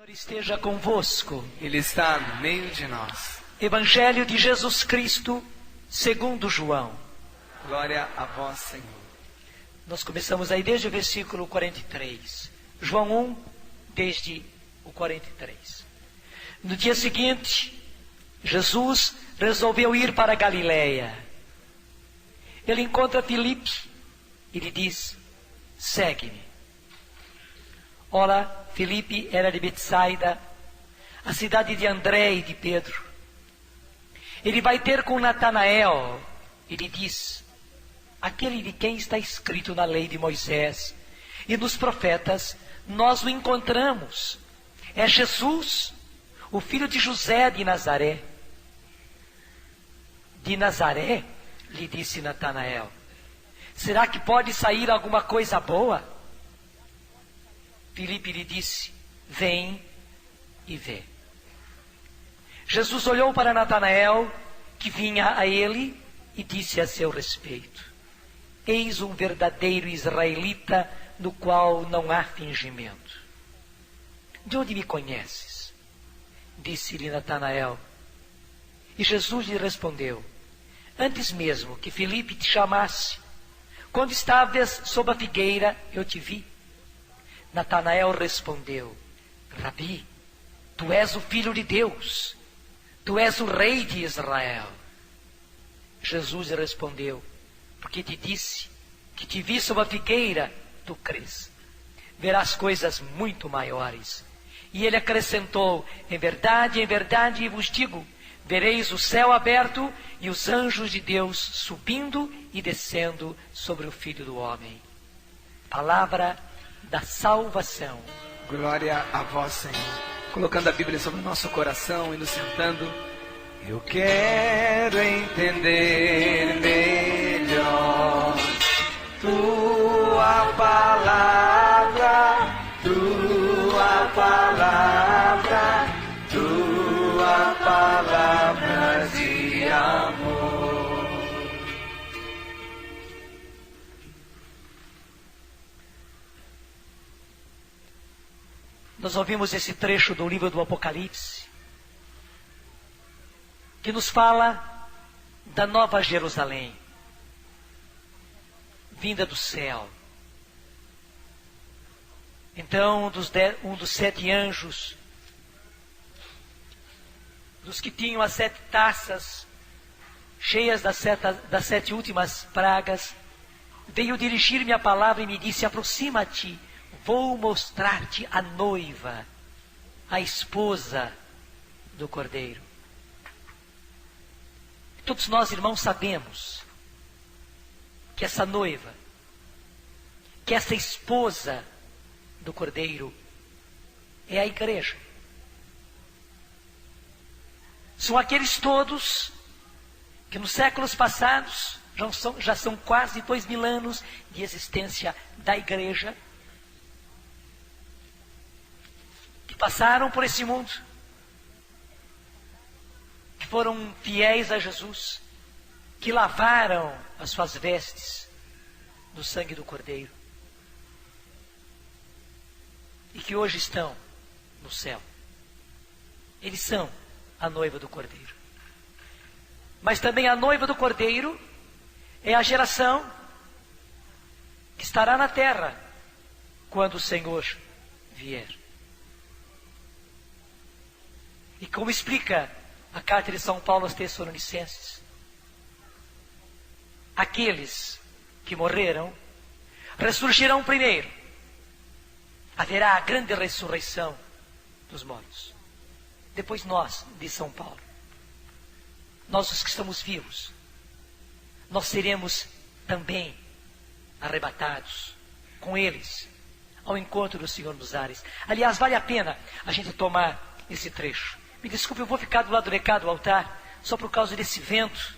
Esteja convosco. Ele está no meio de nós. Evangelho de Jesus Cristo, segundo João. Glória a vós, Senhor. Nós começamos aí desde o versículo 43. João 1, desde o 43. No dia seguinte, Jesus resolveu ir para a Galileia. Ele encontra Filipe e lhe diz: segue-me. Ora, Filipe era de Betsaida, a cidade de André e de Pedro. Ele vai ter com Natanael e lhe diz: aquele de quem está escrito na lei de Moisés e nos profetas, nós o encontramos. É Jesus, o filho de José de Nazaré. De Nazaré, lhe disse Natanael, será que pode sair alguma coisa boa? Filipe lhe disse: vem e vê. Jesus olhou para Natanael, que vinha a ele, e disse a seu respeito: eis um verdadeiro israelita, no qual não há fingimento. De onde me conheces? Disse-lhe Natanael. E Jesus lhe respondeu: antes mesmo que Filipe te chamasse, quando estavas sob a figueira, eu te vi. Natanael respondeu: Rabi, tu és o Filho de Deus, tu és o Rei de Israel. Jesus lhe respondeu: porque te disse que te vi sob a figueira, tu crês. Verás coisas muito maiores. E ele acrescentou: em verdade vos digo, vereis o céu aberto e os anjos de Deus subindo e descendo sobre o Filho do Homem. Palavra da salvação. Glória a vós, Senhor. Colocando a Bíblia sobre o nosso coração e nos sentando. Eu quero entender melhor tua palavra, tua palavra, tua palavra de amor. Nós ouvimos esse trecho do livro do Apocalipse, que nos fala da Nova Jerusalém, vinda do céu. Então, um dos 7 anjos, dos que tinham as 7 taças, cheias das 7 últimas pragas, veio dirigir-me a palavra e me disse: aproxima-te, vou mostrar-te a noiva, a esposa do Cordeiro. Todos nós, irmãos, sabemos que essa noiva, que essa esposa do Cordeiro é a igreja. São aqueles todos que nos séculos passados, já são quase 2000 anos de existência da igreja, que passaram por esse mundo, que foram fiéis a Jesus, que lavaram as suas vestes no sangue do Cordeiro, e que hoje estão no céu. Eles são a noiva do Cordeiro. Mas também a noiva do Cordeiro é a geração que estará na terra quando o Senhor vier. E como explica a carta de São Paulo aos Tessalonicenses, aqueles que morreram ressurgirão primeiro. Haverá a grande ressurreição dos mortos. Depois nós, de São Paulo, nós os que estamos vivos, nós seremos também arrebatados com eles ao encontro do Senhor nos ares. Aliás, vale a pena a gente tomar esse trecho. Me desculpe, eu vou ficar do lado de cá do altar, só por causa desse vento.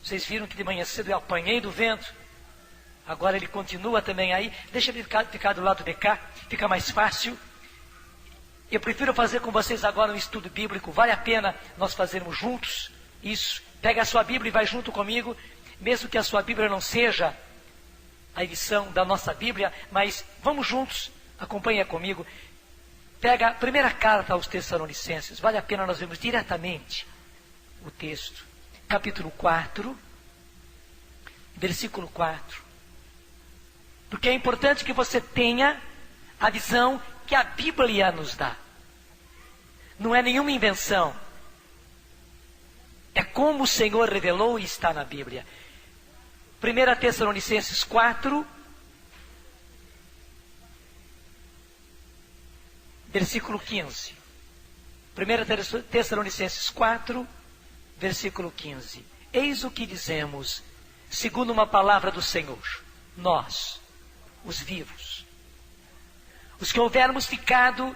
Vocês viram que de manhã cedo eu apanhei do vento. Agora ele continua também aí. Deixa ele ficar do lado de cá, fica mais fácil. Eu prefiro fazer com vocês agora um estudo bíblico. Vale a pena nós fazermos juntos isso. Pega a sua Bíblia e vai junto comigo. Mesmo que a sua Bíblia não seja a edição da nossa Bíblia, mas vamos juntos, acompanha comigo. Pega a primeira carta aos Tessalonicenses, vale a pena nós vermos diretamente o texto. Capítulo 4, versículo 4. Porque é importante que você tenha a visão que a Bíblia nos dá. Não é nenhuma invenção. É como o Senhor revelou e está na Bíblia. 1 Tessalonicenses 4, versículo 15. 1 Tessalonicenses 4, versículo 15. Eis o que dizemos, segundo uma palavra do Senhor, nós, os vivos, os que houvermos ficado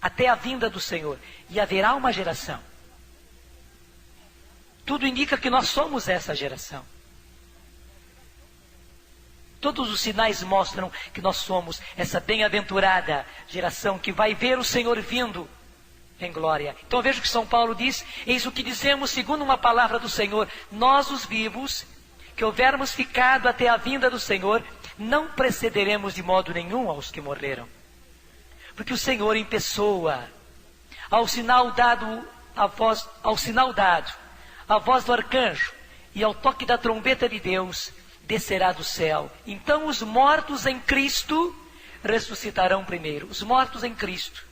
até a vinda do Senhor, e haverá uma geração. Tudo indica que nós somos essa geração. Todos os sinais mostram que nós somos essa bem-aventurada geração que vai ver o Senhor vindo em glória. Então veja o que São Paulo diz, eis o que dizemos segundo uma palavra do Senhor, nós os vivos, que houvermos ficado até a vinda do Senhor, não precederemos de modo nenhum aos que morreram. Porque o Senhor em pessoa, ao sinal dado, a voz do arcanjo e ao toque da trombeta de Deus, descerá do céu. Então os mortos em Cristo ressuscitarão primeiro. Os mortos em Cristo,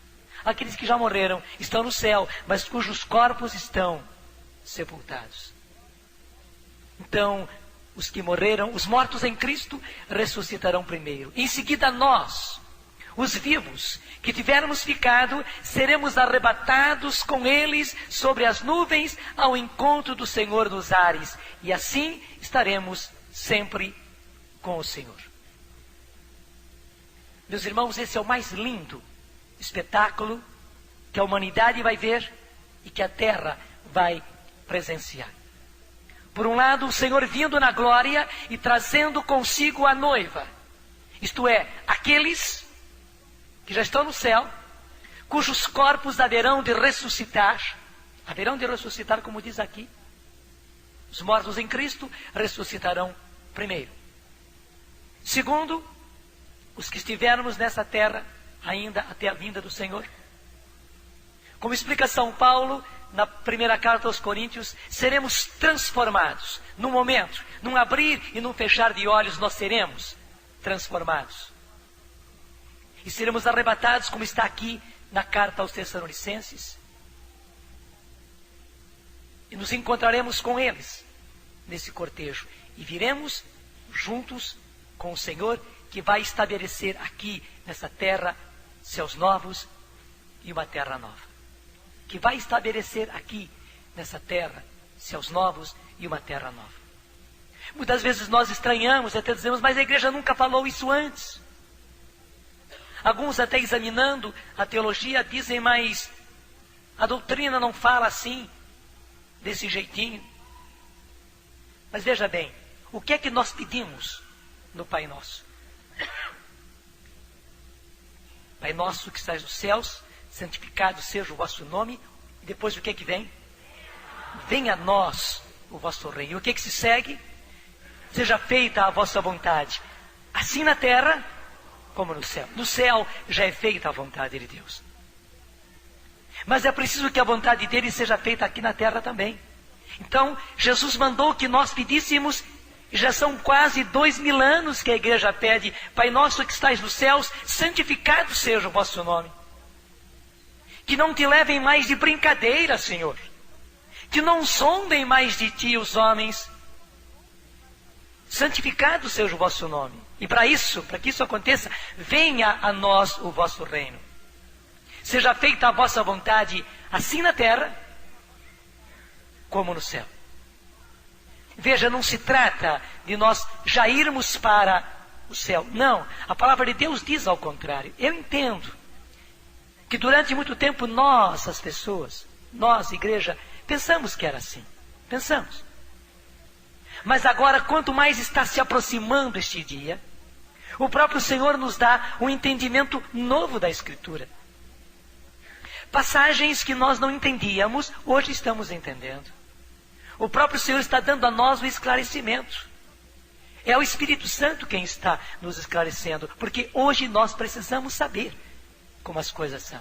aqueles que já morreram, estão no céu, mas cujos corpos estão sepultados. Então, os que morreram, os mortos em Cristo, ressuscitarão primeiro. Em seguida nós, os vivos, que tivermos ficado, seremos arrebatados com eles sobre as nuvens ao encontro do Senhor nos ares. E assim estaremos sempre com o Senhor. Meus irmãos, esse é o mais lindo espetáculo que a humanidade vai ver e que a terra vai presenciar. Por um lado, o Senhor vindo na glória e trazendo consigo a noiva, isto é, aqueles que já estão no céu, cujos corpos haverão de ressuscitar, como diz aqui. Os mortos em Cristo ressuscitarão primeiro. Segundo, os que estivermos nessa terra ainda até a vinda do Senhor. Como explica São Paulo na primeira carta aos Coríntios, seremos transformados. Num momento, num abrir e num fechar de olhos, nós seremos transformados. E seremos arrebatados, como está aqui na carta aos Tessalonicenses. E nos encontraremos com eles nesse cortejo. E viremos juntos com o Senhor, que vai estabelecer aqui nessa terra céus novos e uma terra nova. Que vai estabelecer aqui nessa terra céus novos e uma terra nova. Muitas vezes nós estranhamos, até dizemos, mas a igreja nunca falou isso antes. Alguns até examinando a teologia dizem, mas a doutrina não fala assim, desse jeitinho. Mas veja bem, o que é que nós pedimos no Pai Nosso? Pai nosso que estás nos céus, santificado seja o vosso nome. E depois o que é que vem? Venha a nós o vosso reino. E o que é que se segue? Seja feita a vossa vontade, assim na terra como no céu. No céu já é feita a vontade de Deus. Mas é preciso que a vontade dele seja feita aqui na terra também. Então, Jesus mandou que nós pedíssemos, e já são quase 2000 anos que a igreja pede, Pai nosso que estais nos céus, santificado seja o vosso nome. Que não te levem mais de brincadeira, Senhor. Que não sondem mais de ti os homens. Santificado seja o vosso nome. E para que isso aconteça, venha a nós o vosso reino. Seja feita a vossa vontade, assim na terra, como no céu. Veja, não se trata de nós já irmos para o céu. Não, a palavra de Deus diz ao contrário. Eu entendo que durante muito tempo nós, as pessoas, nós, igreja, pensamos que era assim. Pensamos. Mas agora, quanto mais está se aproximando este dia, o próprio Senhor nos dá um entendimento novo da Escritura. Passagens que nós não entendíamos, hoje estamos entendendo. O próprio Senhor está dando a nós o esclarecimento. É o Espírito Santo quem está nos esclarecendo, porque hoje nós precisamos saber. como as coisas são.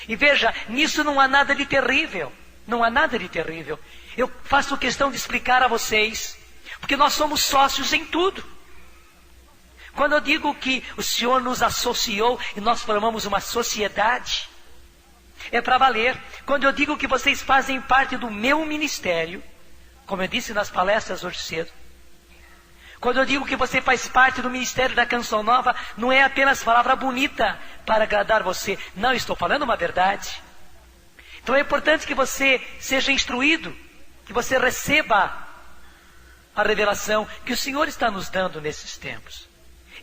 E veja, nisso não há nada de terrível. Não há nada de terrível. Eu faço questão de explicar a vocês, porque nós somos sócios em tudo. Quando eu digo que o Senhor nos associou e nós formamos uma sociedade, é para valer. Quando eu digo que vocês fazem parte do meu ministério, como eu disse nas palestras hoje cedo, quando eu digo que você faz parte do ministério da Canção Nova, não é apenas palavra bonita para agradar você. Não, estou falando uma verdade. Então é importante que você seja instruído, que você receba a revelação que o Senhor está nos dando nesses tempos.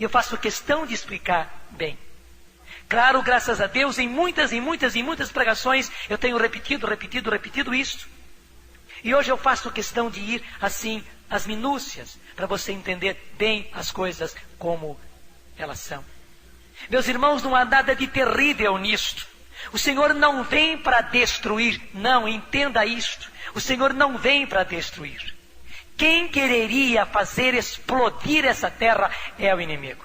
Eu faço questão de explicar bem. Claro, graças a Deus, em muitas pregações, eu tenho repetido isto. E hoje eu faço questão de ir assim, às minúcias, para você entender bem as coisas como elas são. Meus irmãos, não há nada de terrível nisto. O Senhor não vem para destruir. Não, entenda isto. O Senhor não vem para destruir. Quem quereria fazer explodir essa terra é o inimigo.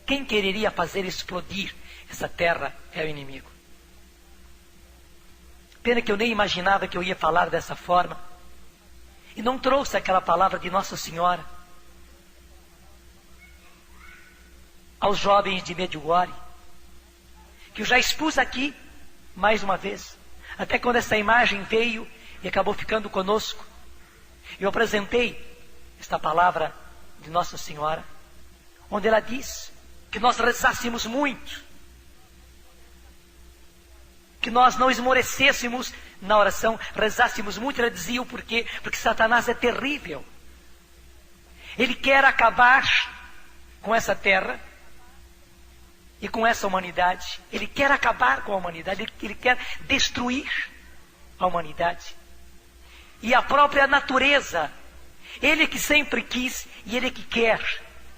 Quem quereria fazer explodir essa terra é o inimigo. Pena que eu nem imaginava que eu ia falar dessa forma. E não trouxe aquela palavra de Nossa Senhora aos jovens de Medjugorje, que eu já expus aqui mais uma vez. Até quando essa imagem veio e acabou ficando conosco, eu apresentei esta palavra de Nossa Senhora, onde ela diz que nós rezássemos muito, que nós não esmorecêssemos na oração, rezássemos muito. Ela dizia o porquê? Porque Satanás é terrível. Ele quer acabar com essa terra e com essa humanidade. Ele quer acabar com a humanidade, ele quer destruir a humanidade. E a própria natureza, ele que sempre quis e ele que quer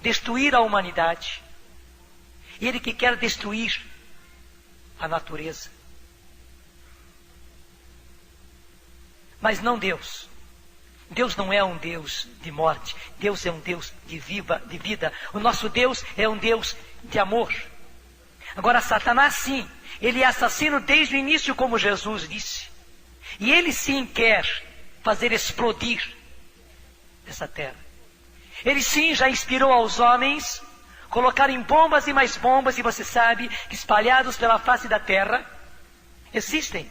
destruir a humanidade. Ele que quer destruir a natureza. Mas não Deus. Deus não é um Deus de morte. Deus é um Deus de vida. O nosso Deus é um Deus de amor. Agora Satanás sim, ele é assassino desde o início, como Jesus disse. E ele sim quer fazer explodir essa terra. Ele sim já inspirou aos homens colocarem bombas e mais bombas, e você sabe que espalhados pela face da terra existem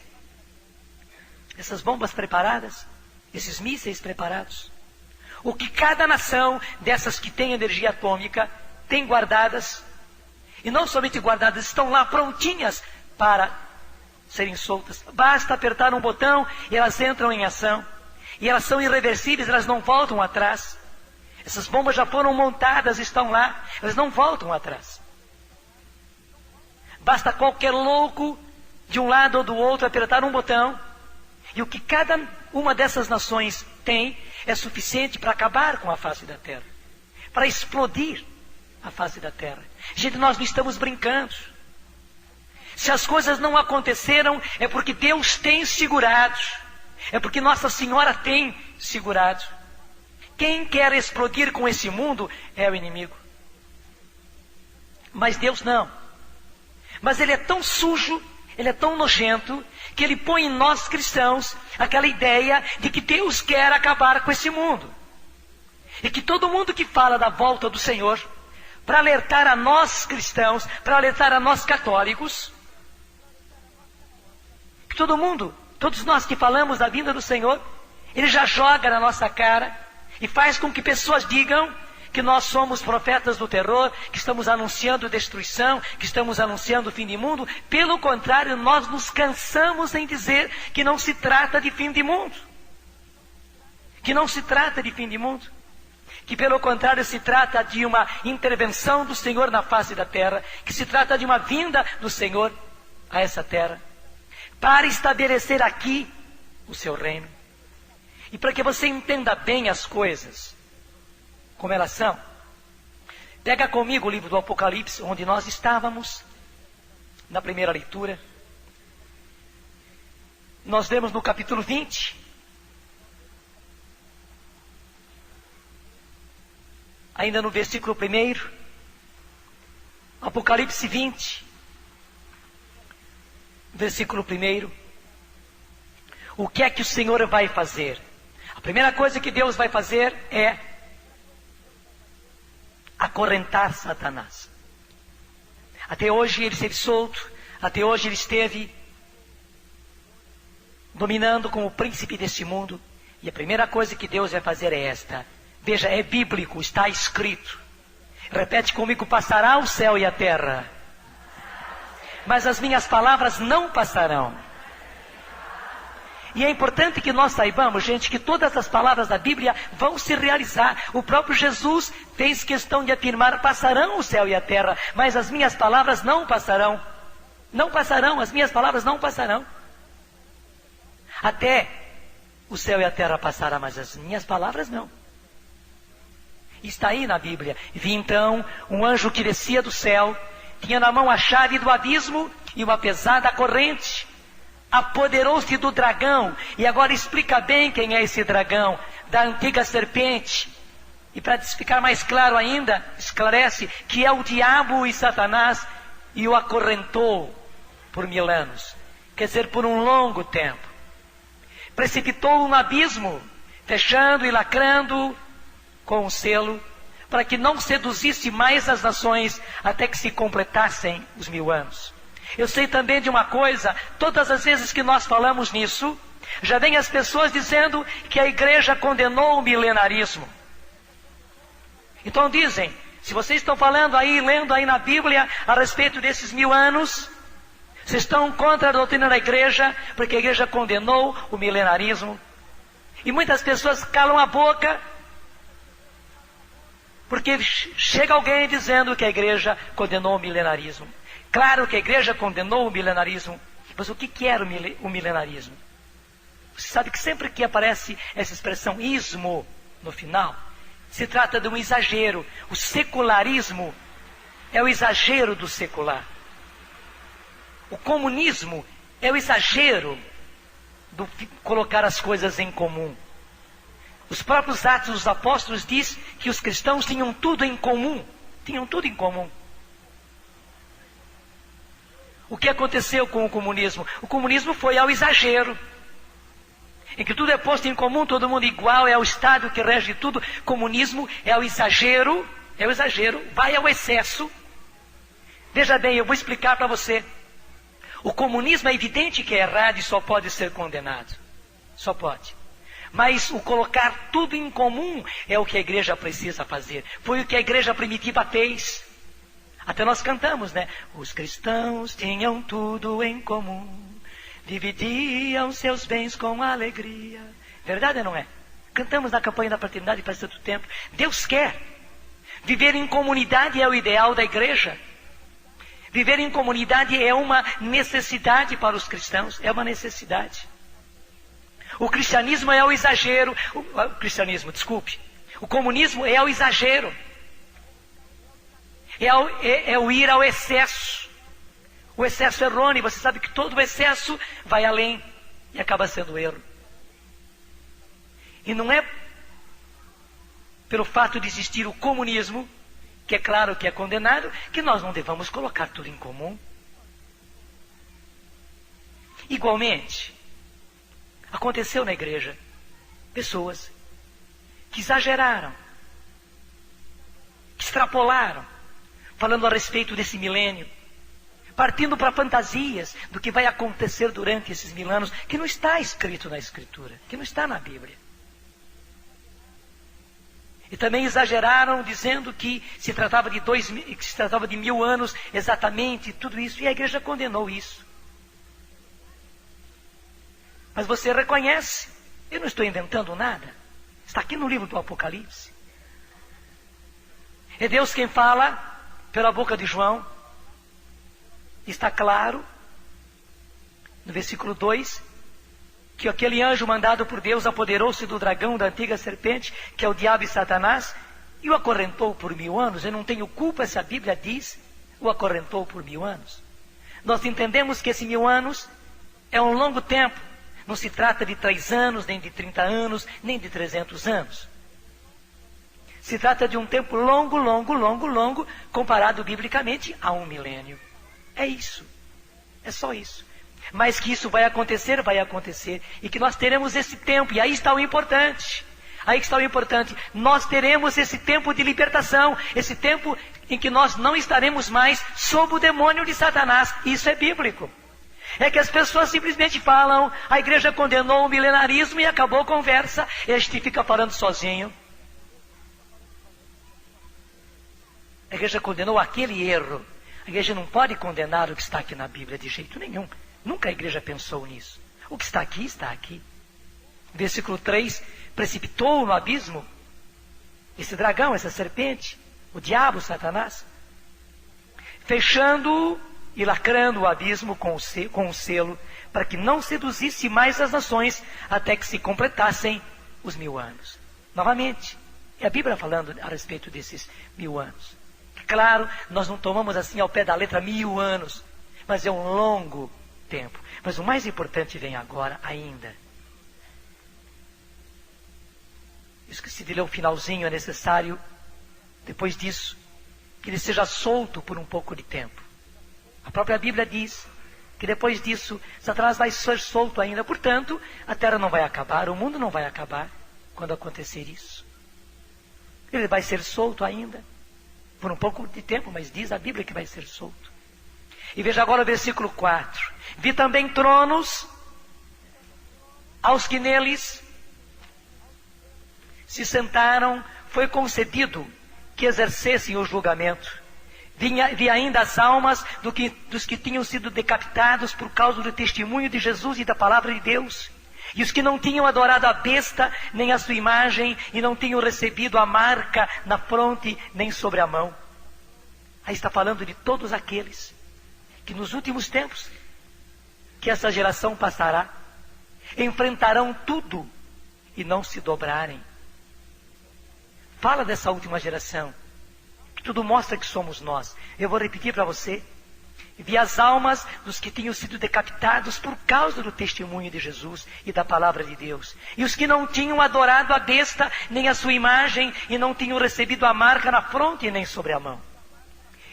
essas bombas preparadas, esses mísseis preparados. O que cada nação dessas que tem energia atômica tem guardadas, e não somente guardadas, estão lá prontinhas para serem soltas. Basta apertar um botão e elas entram em ação. E elas são irreversíveis, elas não voltam atrás. Essas bombas já foram montadas, estão lá, elas não voltam atrás. Basta qualquer louco de um lado ou do outro apertar um botão, e o que cada uma dessas nações tem é suficiente para acabar com a face da terra, para explodir a face da terra. Gente, nós não estamos brincando. Se as coisas não aconteceram, é porque Deus tem segurado, é porque Nossa Senhora tem segurado. Quem quer explodir com esse mundo é o inimigo. Mas Deus não. Mas Ele é tão sujo, Ele é tão nojento, que Ele põe em nós cristãos aquela ideia de que Deus quer acabar com esse mundo. E que todo mundo que fala da volta do Senhor, para alertar a nós cristãos, para alertar a nós católicos, que todo mundo, todos nós que falamos da vinda do Senhor, Ele já joga na nossa cara e faz com que pessoas digam que nós somos profetas do terror, que estamos anunciando destruição, que estamos anunciando o fim do mundo. Pelo contrário, nós nos cansamos em dizer que não se trata de fim de mundo. Que não se trata de fim de mundo. Que pelo contrário se trata de uma intervenção do Senhor na face da terra. Que se trata de uma vinda do Senhor a essa terra, para estabelecer aqui o seu reino. E para que você entenda bem as coisas como elas são, pega comigo o livro do Apocalipse, onde nós estávamos na primeira leitura. Nós lemos no capítulo 20, ainda no versículo 1. Apocalipse 20, versículo 1. O que é que o Senhor vai fazer? A primeira coisa que Deus vai fazer é acorrentar Satanás. Até hoje ele esteve solto, até hoje ele esteve dominando como príncipe deste mundo. E a primeira coisa que Deus vai fazer é esta. Veja, é bíblico, está escrito. Repete comigo: passará o céu e a terra, mas as minhas palavras não passarão. E é importante que nós saibamos, gente, que todas as palavras da Bíblia vão se realizar. O próprio Jesus fez questão de afirmar: passarão o céu e a terra, mas as minhas palavras não passarão. Não passarão, as minhas palavras não passarão. Até o céu e a terra passarão, mas as minhas palavras não. Está aí na Bíblia. Vi então um anjo que descia do céu, tinha na mão a chave do abismo e uma pesada corrente. Apoderou-se do dragão, e agora explica bem quem é esse dragão, da antiga serpente. E para ficar mais claro ainda, esclarece que é o diabo e Satanás, e o acorrentou por 1000 anos, quer dizer, por um longo tempo. Precipitou-o no abismo, fechando e lacrando com um selo, para que não seduzisse mais as nações até que se completassem os 1000 anos. Eu sei também de uma coisa: todas as vezes que nós falamos nisso, já vem as pessoas dizendo que a igreja condenou o milenarismo. Então dizem, se vocês estão falando aí, lendo aí na Bíblia a respeito desses 1000 anos, vocês estão contra a doutrina da igreja, porque a igreja condenou o milenarismo. E muitas pessoas calam a boca, porque chega alguém dizendo que a igreja condenou o milenarismo. Claro que a igreja condenou o milenarismo, mas o que era o milenarismo? Você sabe que sempre que aparece essa expressão ismo no final, se trata de um exagero. O secularismo é o exagero do secular. O comunismo é o exagero do colocar as coisas em comum. Os próprios Atos dos Apóstolos diz que os cristãos tinham tudo em comum. Tinham tudo em comum. O que aconteceu com o comunismo? O comunismo foi ao exagero, em que tudo é posto em comum, todo mundo igual, é o Estado que rege tudo. Comunismo é o exagero, vai ao excesso. Veja bem, eu vou explicar para você. O comunismo é evidente que é errado e só pode ser condenado. Só pode. Mas o colocar tudo em comum é o que a igreja precisa fazer. Foi o que a igreja primitiva fez. Até nós cantamos, né? Os cristãos tinham tudo em comum, dividiam seus bens com alegria. Verdade ou não é? Cantamos na campanha da fraternidade faz tanto tempo. Deus quer. Viver em comunidade é o ideal da igreja. Viver em comunidade é uma necessidade para os cristãos. É uma necessidade. O cristianismo é o exagero. O comunismo é o exagero. É o ir ao excesso. O excesso errôneo. Você sabe que todo excesso vai além e acaba sendo erro. E não é pelo fato de existir o comunismo, que é claro que é condenado, que nós não devamos colocar tudo em comum. Igualmente, aconteceu na igreja pessoas que exageraram, que extrapolaram, falando a respeito desse milênio, partindo para fantasias do que vai acontecer durante esses 1000 anos, que não está escrito na Escritura, que não está na Bíblia. E também exageraram dizendo que se tratava de 1000 anos exatamente, tudo isso, e a igreja condenou isso. Mas você reconhece, eu não estou inventando nada, está aqui no livro do Apocalipse. É Deus quem fala pela boca de João. Está claro, no versículo 2, que aquele anjo mandado por Deus apoderou-se do dragão, da antiga serpente, que é o diabo e Satanás, e o acorrentou por 1000 anos. Eu não tenho culpa se a Bíblia diz, o acorrentou por 1000 anos. Nós entendemos que esse 1000 anos é um longo tempo. Não se trata de 3 anos, nem de 30 anos, nem de 300 anos. Se trata de um tempo longo, comparado biblicamente a 1 milênio. É isso. É só isso. Mas que isso vai acontecer. E que nós teremos esse tempo. E aí está o importante. Nós teremos esse tempo de libertação. Esse tempo em que nós não estaremos mais sob o demônio de Satanás. Isso é bíblico. É que as pessoas simplesmente falam, a igreja condenou o milenarismo e acabou a conversa. E a gente fica falando sozinho. A igreja condenou aquele erro. A igreja não pode condenar o que está aqui na Bíblia de jeito nenhum. Nunca a igreja pensou nisso. O que está aqui, está aqui. Versículo 3, precipitou no abismo esse dragão, essa serpente, o diabo, Satanás, fechando e lacrando o abismo com o selo, para que não seduzisse mais as nações, até que se completassem os 1000 anos. Novamente, é a Bíblia falando a respeito desses 1000 anos. Claro, nós não tomamos assim ao pé da letra 1000 anos, mas é um longo tempo. Mas o mais importante vem agora ainda. Esqueci de ler o finalzinho, é necessário, depois disso, que ele seja solto por um pouco de tempo. A própria Bíblia diz que depois disso, Satanás vai ser solto ainda. Portanto, a terra não vai acabar, o mundo não vai acabar quando acontecer isso. Ele vai ser solto ainda, por um pouco de tempo, mas diz a Bíblia que vai ser solto. E veja agora o versículo 4. Vi também tronos, aos que neles se sentaram, foi concedido que exercessem o julgamento. Vi ainda as almas dos que tinham sido decapitados por causa do testemunho de Jesus e da palavra de Deus. E os que não tinham adorado a besta, nem a sua imagem, e não tinham recebido a marca na fronte, nem sobre a mão. Aí está falando de todos aqueles que nos últimos tempos, que essa geração passará, enfrentarão tudo e não se dobrarem. Fala dessa última geração, que tudo mostra que somos nós. Eu vou repetir para você. Vi as almas dos que tinham sido decapitados por causa do testemunho de Jesus e da palavra de Deus. E os que não tinham adorado a besta, nem a sua imagem, e não tinham recebido a marca na fronte, nem sobre a mão.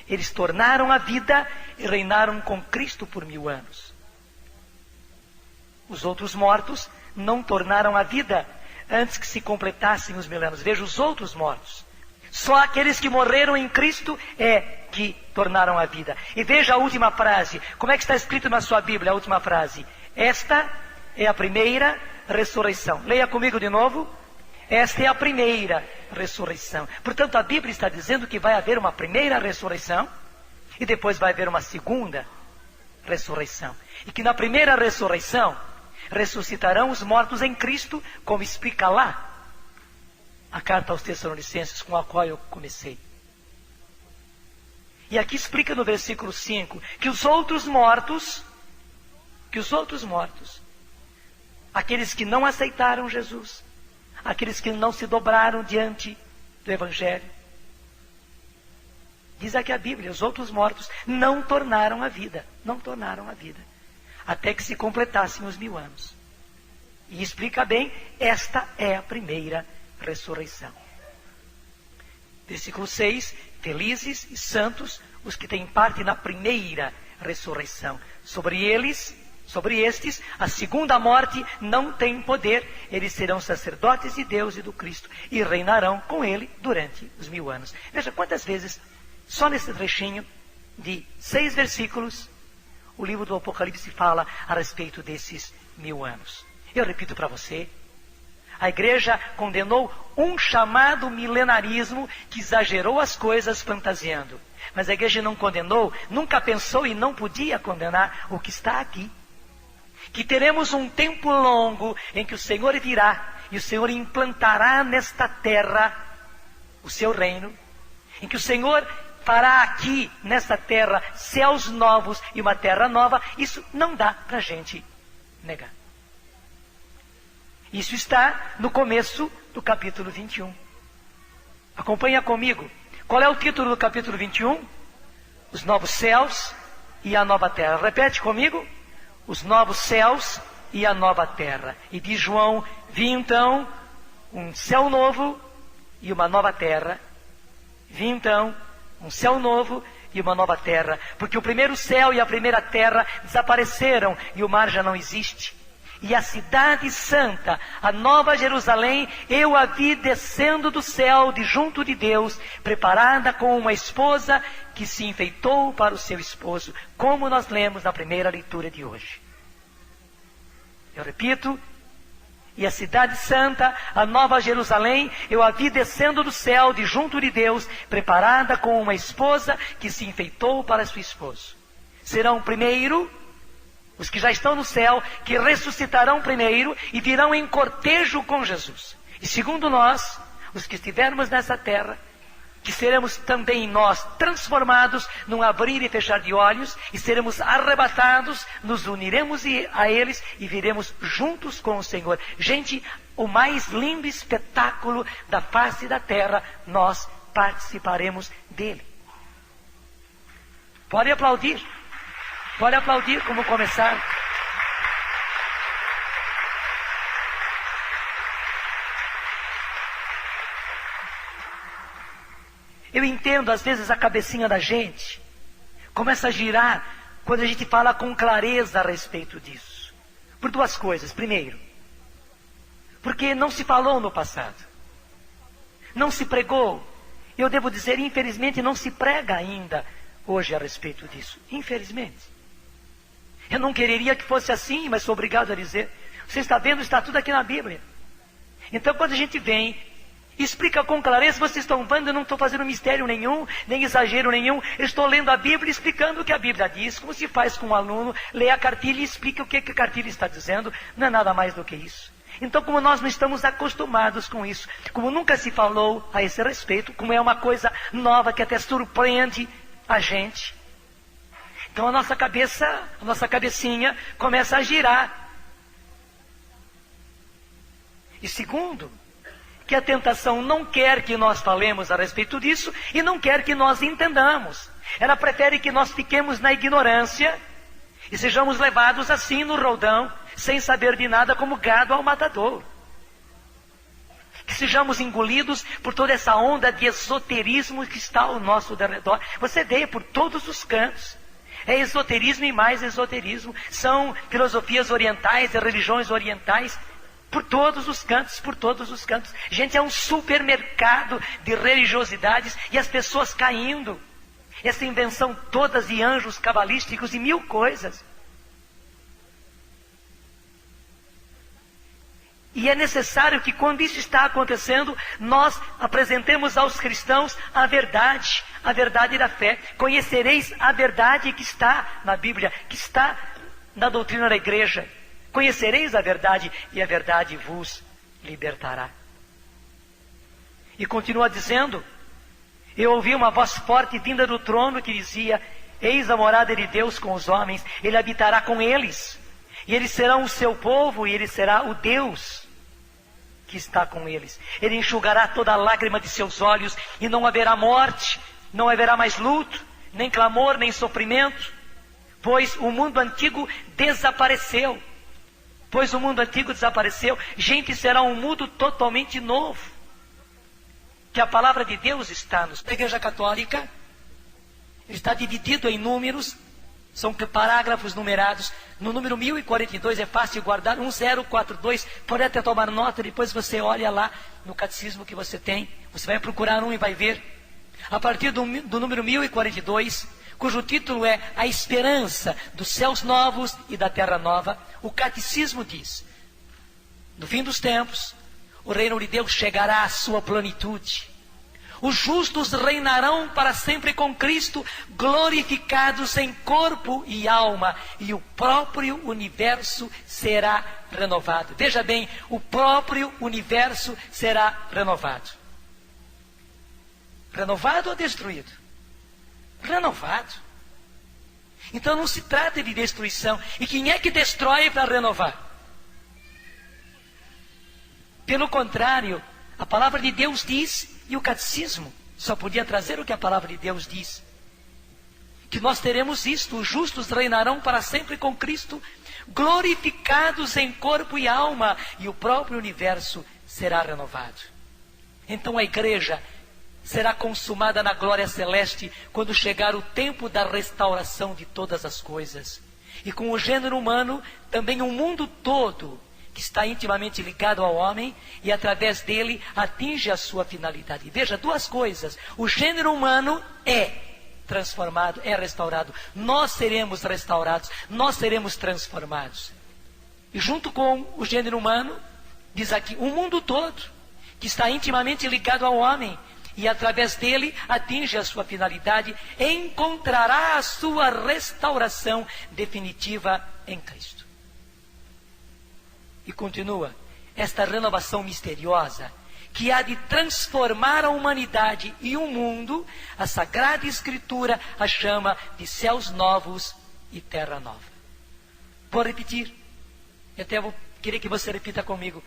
Eles tornaram a vida e reinaram com Cristo por 1000 anos. Os outros mortos não tornaram a vida antes que se completassem os 1000 anos. Veja os outros mortos. Só aqueles que morreram em Cristo é que tornaram a vida. E veja a última frase. Como é que está escrito na sua Bíblia a última frase? Esta é a primeira ressurreição. Leia comigo de novo. Esta é a primeira ressurreição. Portanto, a Bíblia está dizendo que vai haver uma primeira ressurreição e depois vai haver uma segunda ressurreição. E que na primeira ressurreição ressuscitarão os mortos em Cristo, como explica lá a carta aos Tessalonicenses, com a qual eu comecei. E aqui explica no versículo 5 que os outros mortos, aqueles que não aceitaram Jesus, aqueles que não se dobraram diante do Evangelho, diz aqui a Bíblia, os outros mortos não tornaram a vida, até que se completassem os 1000 anos. E explica bem, esta é a primeira ressurreição. Versículo 6, felizes e santos os que têm parte na primeira ressurreição. Sobre estes, a segunda morte não tem poder. Eles serão sacerdotes de Deus e do Cristo e reinarão com Ele durante os 1000 anos. Veja quantas vezes, só nesse trechinho de 6 versículos, o livro do Apocalipse fala a respeito desses 1000 anos. Eu repito para você, a igreja condenou um chamado milenarismo que exagerou as coisas fantasiando. Mas a igreja não condenou, nunca pensou e não podia condenar o que está aqui. Que teremos um tempo longo em que o Senhor virá e o Senhor implantará nesta terra o seu reino. Em que o Senhor fará aqui, nesta terra, céus novos e uma terra nova. Isso não dá para a gente negar. Isso está no começo do capítulo 21. Acompanha comigo. Qual é o título do capítulo 21? Os novos céus e a nova terra. Repete comigo. Os novos céus e a nova terra. E diz João, vi então um céu novo e uma nova terra. Vi então um céu novo e uma nova terra, porque o primeiro céu e a primeira terra desapareceram e o mar já não existe. E a cidade santa, a nova Jerusalém, eu a vi descendo do céu de junto de Deus, preparada como uma esposa que se enfeitou para o seu esposo, como nós lemos na primeira leitura de hoje. Eu repito, e a cidade santa, a nova Jerusalém, eu a vi descendo do céu de junto de Deus, preparada como uma esposa que se enfeitou para seu esposo. Serão primeiro os que já estão no céu, que ressuscitarão primeiro e virão em cortejo com Jesus. E segundo nós, os que estivermos nessa terra, que seremos também nós transformados num abrir e fechar de olhos, e seremos arrebatados, nos uniremos a eles e viremos juntos com o Senhor. Gente, o mais lindo espetáculo da face da terra, nós participaremos dele. Pode aplaudir. Pode aplaudir como começar. Eu entendo, às vezes, a cabecinha da gente começa a girar quando a gente fala com clareza a respeito disso. Por duas coisas. Primeiro, porque não se falou no passado. Não se pregou. Eu devo dizer, infelizmente, não se prega ainda hoje a respeito disso. Infelizmente. Eu não quereria que fosse assim, mas sou obrigado a dizer. Você está vendo, está tudo aqui na Bíblia. Então, quando a gente vem e explica com clareza, vocês estão vendo, eu não estou fazendo mistério nenhum, nem exagero nenhum. Eu estou lendo a Bíblia e explicando o que a Bíblia diz, como se faz com um aluno, lê a cartilha e explica o que a cartilha está dizendo. Não é nada mais do que isso. Então, como nós não estamos acostumados com isso, como nunca se falou a esse respeito, como é uma coisa nova que até surpreende a gente, então a nossa cabecinha começa a girar. E segundo, que a tentação não quer que nós falemos a respeito disso e não quer que nós entendamos. Ela prefere que nós fiquemos na ignorância e sejamos levados assim no roldão, sem saber de nada, como gado ao matador. Que sejamos engolidos por toda essa onda de esoterismo que está ao nosso redor. Você vê por todos os cantos. É esoterismo e mais esoterismo. São filosofias orientais e religiões orientais. Por todos os cantos, por todos os cantos. Gente, é um supermercado de religiosidades e as pessoas caindo. Essa invenção toda de anjos cabalísticos e mil coisas. E é necessário que quando isso está acontecendo, nós apresentemos aos cristãos a verdade da fé. Conhecereis a verdade que está na Bíblia, que está na doutrina da igreja. Conhecereis a verdade e a verdade vos libertará. E continua dizendo, eu ouvi uma voz forte vinda do trono que dizia, eis a morada de Deus com os homens, ele habitará com eles, e eles serão o seu povo, e ele será o Deus que está com eles. Ele enxugará toda a lágrima de seus olhos, e não haverá morte, não haverá mais luto, nem clamor, nem sofrimento, pois o mundo antigo desapareceu. Gente, será um mundo totalmente novo. Que a palavra de Deus está nos... A Igreja Católica está dividido em números, são parágrafos numerados. No número 1042 é fácil guardar, 1042, pode até tomar nota, depois você olha lá no catecismo que você tem, você vai procurar um e vai ver. A partir do número 1042, cujo título é A Esperança dos Céus Novos e da Terra Nova, o catecismo diz, no fim dos tempos, o reino de Deus chegará à sua plenitude. Os justos reinarão para sempre com Cristo, glorificados em corpo e alma, e o próprio universo será renovado. Veja bem, o próprio universo será renovado. Renovado ou destruído? Renovado. Então não se trata de destruição. E quem é que destrói para renovar? Pelo contrário, a palavra de Deus diz, e o catecismo só podia trazer o que a palavra de Deus diz, que nós teremos isto, os justos reinarão para sempre com Cristo, glorificados em corpo e alma, e o próprio universo será renovado. Então a igreja será consumada na glória celeste quando chegar o tempo da restauração de todas as coisas. E com o gênero humano, também o mundo todo, que está intimamente ligado ao homem, e através dele atinge a sua finalidade. Veja, duas coisas: o gênero humano é transformado, é restaurado. Nós seremos restaurados, nós seremos transformados. E junto com o gênero humano, diz aqui, o mundo todo, que está intimamente ligado ao homem, e através dele atinge a sua finalidade, encontrará a sua restauração definitiva em Cristo. E continua, esta renovação misteriosa, que há de transformar a humanidade e o mundo, a Sagrada Escritura a chama de céus novos e terra nova. Vou repetir, eu até vou querer que você repita comigo.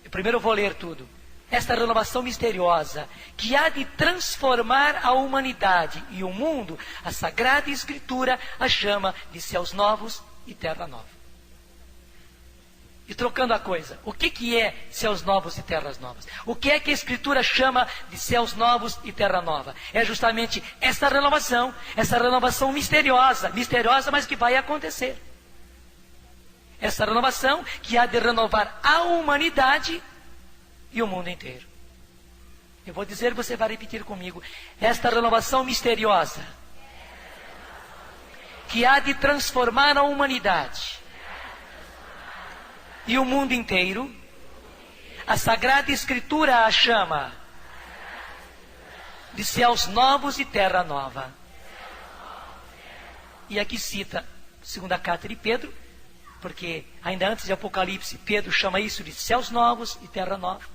Primeiro eu vou ler tudo. Esta renovação misteriosa, que há de transformar a humanidade e o mundo, a Sagrada Escritura a chama de céus novos e terra nova. E trocando a coisa, o que é céus novos e terras novas? O que é que a Escritura chama de céus novos e terra nova? É justamente essa renovação misteriosa, mas que vai acontecer. Essa renovação que há de renovar a humanidade e o mundo inteiro. Eu vou dizer, você vai repetir comigo. Esta renovação misteriosa que há de transformar a humanidade e o mundo inteiro, a Sagrada Escritura a chama de céus novos e terra nova. E aqui cita, segunda carta de Pedro, porque ainda antes de Apocalipse, Pedro chama isso de céus novos e terra nova.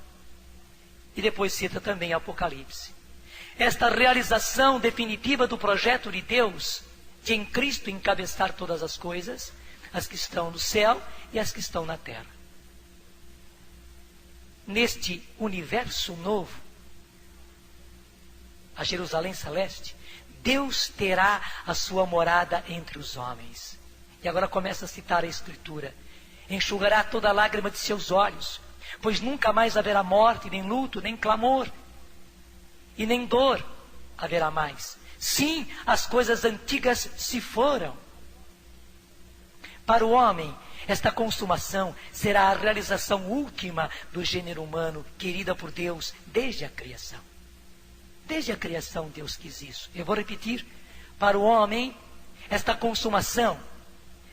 E depois cita também Apocalipse. Esta realização definitiva do projeto de Deus, de em Cristo encabeçar todas as coisas, as que estão no céu e as que estão na terra. Neste universo novo, a Jerusalém Celeste, Deus terá a sua morada entre os homens. E agora começa a citar a Escritura. Enxugará toda a lágrima de seus olhos, pois nunca mais haverá morte, nem luto, nem clamor, e nem dor haverá mais. Sim, as coisas antigas se foram. Para o homem, esta consumação será a realização última do gênero humano, querida por Deus desde a criação. Desde a criação Deus quis isso. Eu vou repetir. Para o homem, esta consumação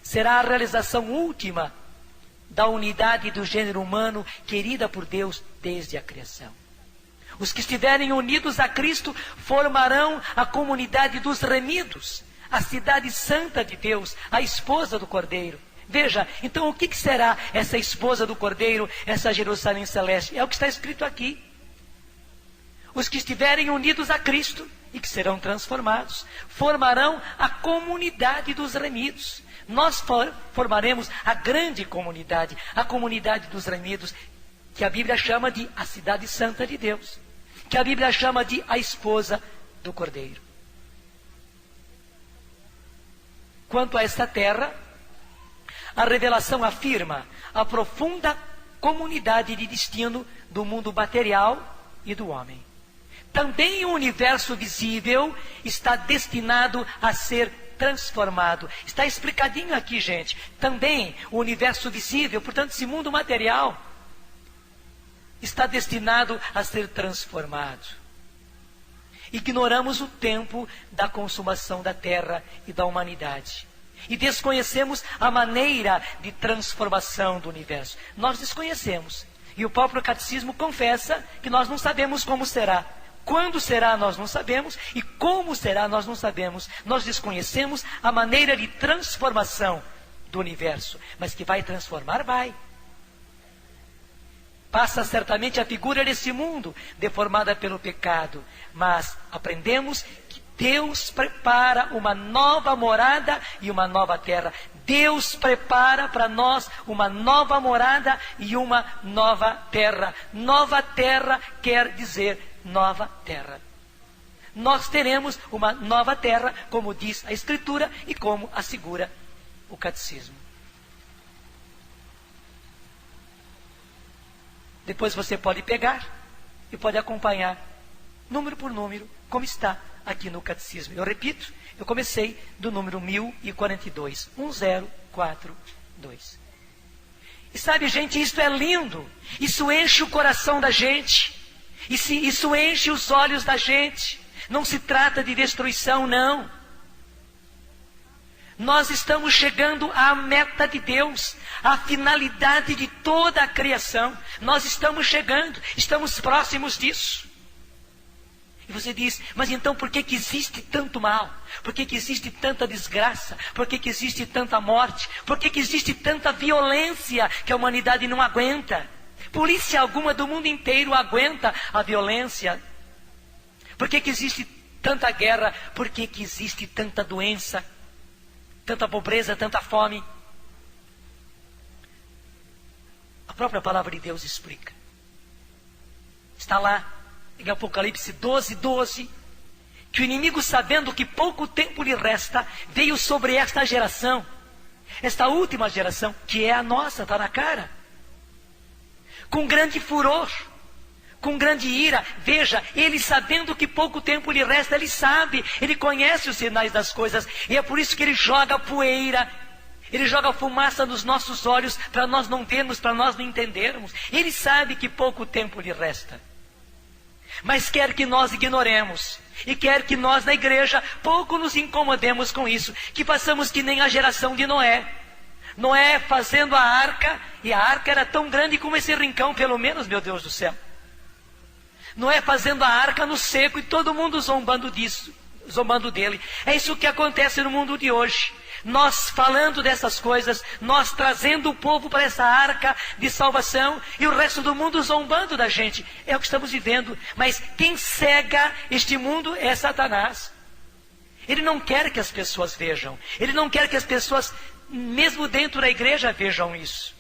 será a realização última da unidade do gênero humano, querida por Deus desde a criação. Os que estiverem unidos a Cristo formarão a comunidade dos remidos, a cidade santa de Deus, a esposa do Cordeiro. Veja, então o que será essa esposa do Cordeiro, essa Jerusalém Celeste? É o que está escrito aqui. Os que estiverem unidos a Cristo e que serão transformados, formarão a comunidade dos remidos. Nós formaremos a grande comunidade, a comunidade dos remidos, que a Bíblia chama de a cidade santa de Deus, que a Bíblia chama de a esposa do Cordeiro. Quanto a esta terra, a revelação afirma a profunda comunidade de destino do mundo material e do homem. Também o universo visível está destinado a ser transformado. Está explicadinho aqui, gente. Também o universo visível, portanto, esse mundo material, está destinado a ser transformado. Ignoramos o tempo da consumação da terra e da humanidade. E desconhecemos a maneira de transformação do universo. Nós desconhecemos. E o próprio catecismo confessa que nós não sabemos como será. Quando será, nós não sabemos. E como será, nós não sabemos. Nós desconhecemos a maneira de transformação do universo. Mas que vai transformar, vai. Passa certamente a figura desse mundo, deformada pelo pecado. Mas aprendemos que Deus prepara uma nova morada e uma nova terra. Deus prepara para nós uma nova morada e uma nova terra. Nova terra quer dizer nova terra. Nós teremos uma nova terra, como diz a Escritura e como assegura o Catecismo. Depois você pode pegar e pode acompanhar, número por número, como está aqui no catecismo. Eu repito, eu comecei do número 1042, 1042. E sabe, gente, isso é lindo, isso enche o coração da gente, isso enche os olhos da gente. Não se trata de destruição, não. Nós estamos chegando à meta de Deus, à finalidade de toda a criação. Nós estamos chegando, estamos próximos disso. E você diz, mas então por que existe tanto mal? Por que existe tanta desgraça? Por que existe tanta morte? Por que existe tanta violência que a humanidade não aguenta? Polícia alguma do mundo inteiro aguenta a violência. Por que existe tanta guerra? Por que existe tanta doença? Tanta pobreza, tanta fome? A própria palavra de Deus explica. Está lá em Apocalipse 12, 12, que o inimigo, sabendo que pouco tempo lhe resta, veio sobre esta geração, esta última geração, que é a nossa, está na cara, com grande furor, com grande ira. Veja, ele sabendo que pouco tempo lhe resta, ele sabe, ele conhece os sinais das coisas, e é por isso que ele joga poeira, ele joga fumaça nos nossos olhos, para nós não vermos, para nós não entendermos. Ele sabe que pouco tempo lhe resta, mas quer que nós ignoremos, e quer que nós na igreja pouco nos incomodemos com isso, que façamos que nem a geração de Noé. Noé fazendo a arca, e a arca era tão grande como esse rincão, pelo menos, meu Deus do céu. Noé fazendo a arca no seco, e todo mundo zombando disso, zombando dele. É isso que acontece no mundo de hoje. Nós falando dessas coisas, nós trazendo o povo para essa arca de salvação, e o resto do mundo zombando da gente. É o que estamos vivendo. Mas quem cega este mundo é Satanás. Ele não quer que as pessoas vejam. Ele não quer que as pessoas, mesmo dentro da igreja, vejam isso.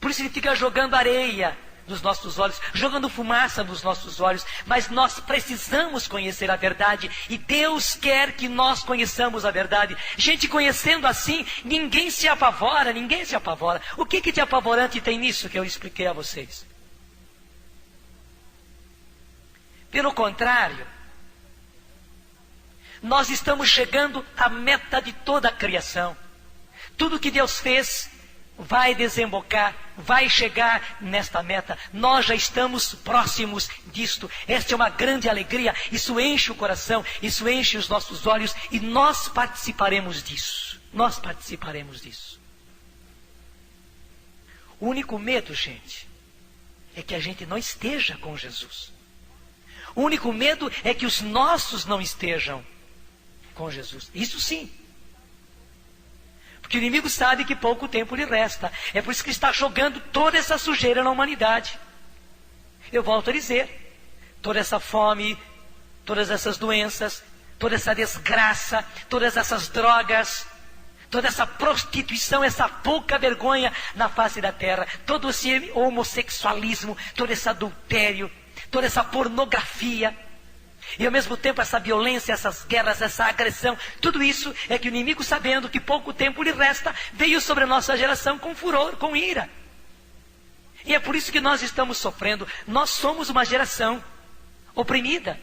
Por isso ele fica jogando areia nos nossos olhos, jogando fumaça nos nossos olhos. Mas nós precisamos conhecer a verdade, e Deus quer que nós conheçamos a verdade. Gente, conhecendo assim, ninguém se apavora, ninguém se apavora. O que de apavorante tem nisso que eu expliquei a vocês? Pelo contrário, nós estamos chegando à meta de toda a criação. Tudo que Deus fez vai desembocar, vai chegar nesta meta. Nós já estamos próximos disto. Esta é uma grande alegria. Isso enche o coração, isso enche os nossos olhos, e nós participaremos disso. Nós participaremos disso. O único medo, gente, é que a gente não esteja com Jesus. O único medo é que os nossos não estejam com Jesus. Isso sim. Porque o inimigo sabe que pouco tempo lhe resta. É por isso que está jogando toda essa sujeira na humanidade. Eu volto a dizer, toda essa fome, todas essas doenças, toda essa desgraça, todas essas drogas, toda essa prostituição, essa pouca vergonha na face da terra, todo esse homossexualismo, todo esse adultério, toda essa pornografia, e ao mesmo tempo essa violência, essas guerras, essa agressão, tudo isso é que o inimigo, sabendo que pouco tempo lhe resta, veio sobre a nossa geração com furor, com ira. E é por isso que nós estamos sofrendo. Nós somos uma geração oprimida.